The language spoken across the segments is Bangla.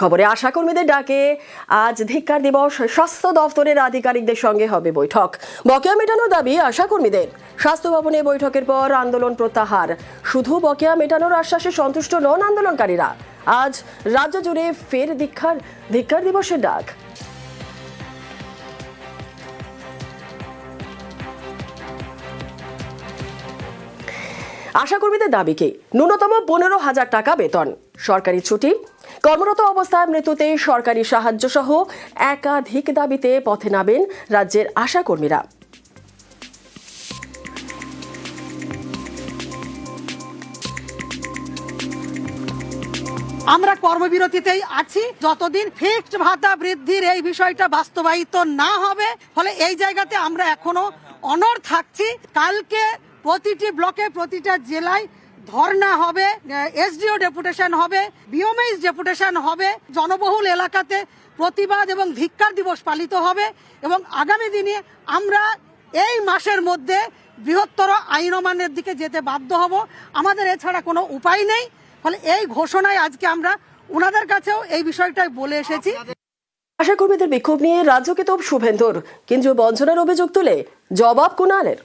খবরে আশাকর্মীদের ডাকে আজ ধিক্কার দিবস। স্বাস্থ্য দফতরের আধিকারিকদের সঙ্গে হবে বৈঠক। বকেয়া মেটানোর দাবি আশাকর্মীদের। স্বাস্থ্য ভবনে বৈঠকের পর আন্দোলন প্রত্যাহার। শুধু বকেয়া মেটানোর আশ্বাসে সন্তুষ্ট নন আন্দোলনকারীরা। আজ রাজ্য জুড়ে ফের ধিক্কার দিবসের ডাক। আশাকর্মীদের দাবি কি? ন্যূনতম 15,000 টাকা বেতন, সরকারি ছুটি, কর্মরত অবস্থায় মৃত্যুতে সরকারি সাহায্য সহ একাধিক দাবিতে পথে নামেন রাজ্যের আশাকর্মীরা। আমরা কর্মবিরতিতেই আছি যতদিন ফিক্সড ভাতা বৃদ্ধির এই বিষয়টা বাস্তবায়িত না হবে। ফলে এই জায়গাতে আমরা এখনো অনড় থাকছি। কালকে প্রতিটি ব্লকে প্রতিটা জেলায় ধর্ণা হবে, এসডিও ডেপুটেশন হবে, বিওমএইচ ডেপুটেশন হবে। জনবহুল এলাকাতে প্রতিবাদ এবং ধিক্কার দিবস পালিত হবে এবং আগামী দিনে আমরা এই মাসের মধ্যে বৃহত্তর আইন অমান্যের দিকে যেতে বাধ্য হব। আমাদের এছাড়া কোনো উপায় নেই। ফলে এই ঘোষণায় আজকে আমরা ওনাদের কাছেও এই বিষয়টাই বলে এসেছি। আশাকর্মীদের বিক্ষোভ নিয়ে রাজ্যকে তোপ শুভেন্দুর। কেন্দ্রীয় বঞ্চনার অভিযোগ তুলে জবাব কুণালের।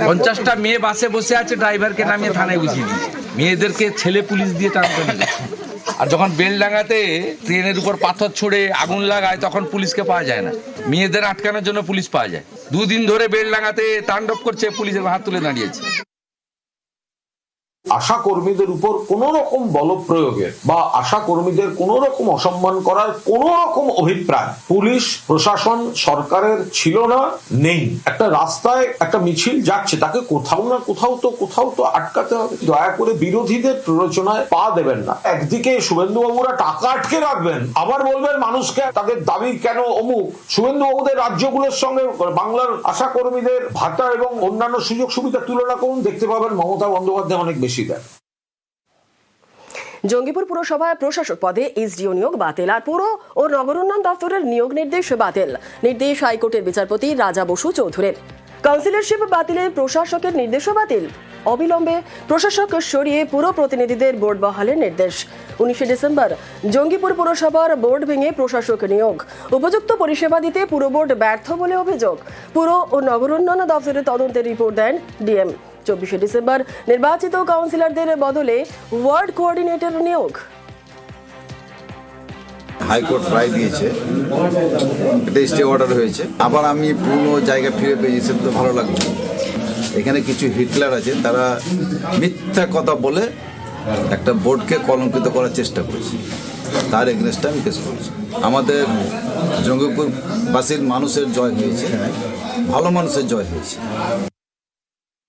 50টা মেয়ে বাসে বসে আছে, ড্রাইভারকে নামিয়ে থানায় বুঝিয়ে দিয়েছে। মেয়েদেরকে ছেলে পুলিশ দিয়ে টানতে নিয়ে, আর যখন বেলডাঙ্গাতে ট্রেনের উপর পাথর ছড়ে আগুন লাগায় তখন পুলিশকে পাওয়া যায় না। মেয়েদের আটকানোর জন্য পুলিশ পাওয়া যায়। 2 দিন ধরে বেলডাঙ্গাতে তাণ্ডব করছে, পুলিশের হাত তুলে দাঁড়িয়েছে। আশা কর্মীদের উপর কোন রকম বল প্রয়োগের বা আশা কর্মীদের কোন রকম অসম্মান করার কোন রকম অভিপ্রায় পুলিশ প্রশাসন সরকারের ছিল না, নেই। একটা রাস্তায় একটা মিছিল যাচ্ছে, তাকে কোথাও তো আটকাতে হবে। দয়া করে বিরোধীদের প্ররোচনায় পা দেবেন না। একদিকে শুভেন্দু বাবুরা টাকা আটকে রাখবেন, আবার বলবেন মানুষকে তাদের দাবি কেন অমুক। শুভেন্দু বাবুদের রাজ্যগুলোর সঙ্গে বাংলার আশা কর্মীদের ভাতা এবং অন্যান্য সুযোগ সুবিধা তুলনা করুন, দেখতে পাবেন মমতা বন্দ্যোপাধ্যায় অনেক বেশি। জঙ্গিপুর পুরসভায় প্রশাসক পদে এসডিও নিয়োগ বাতিল, আর পুর ও নগর উন্নয়ন দপ্তরের নিয়োগ নির্দেশ বাতিল। নির্দেশ হাইকোর্টের বিচারপতি রাজা বসু চৌধুরীর। কাউন্সিলরশিপ বাতিলের প্রশাসকের নির্দেশও বাতিল। অবিলম্বে প্রশাসক সরিয়ে পুর প্রতিনিধিদের বোর্ড বহালের নির্দেশ। 19 ডিসেম্বর জঙ্গিপুর পুরসভার বোর্ড ভেঙে প্রশাসক নিয়োগ। উপযুক্ত পরিষেবা দিতে পুর বোর্ড ব্যর্থ বলে অভিযোগ। পুর ও নগর উন্নয়ন দপ্তরের তদন্তের রিপোর্ট দেন ডিএম। 24 ডিসেম্বর নির্বাচিত কাউন্সিলরদের বদলে ওয়ার্ড কোঅর্ডিনেটর নিয়োগ। হাইকোর্ট রায় দিয়েছে, এটা স্টে অর্ডার হয়েছে। আবার আমি পুরনো জায়গা ফিরে পেয়েছি, তো ভালো লাগবে। এখানে কিছু হিটলার আছে, তারা মিথ্যা কথা বলে একটা বোর্ডকে কলঙ্কিত করার চেষ্টা করেছে। তার এগেনস্টে আমি কেস করেছি। আমাদের জঙ্গিপুরবাসীর মানুষের জয় হয়েছে, ভালো মানুষের জয় হয়েছে।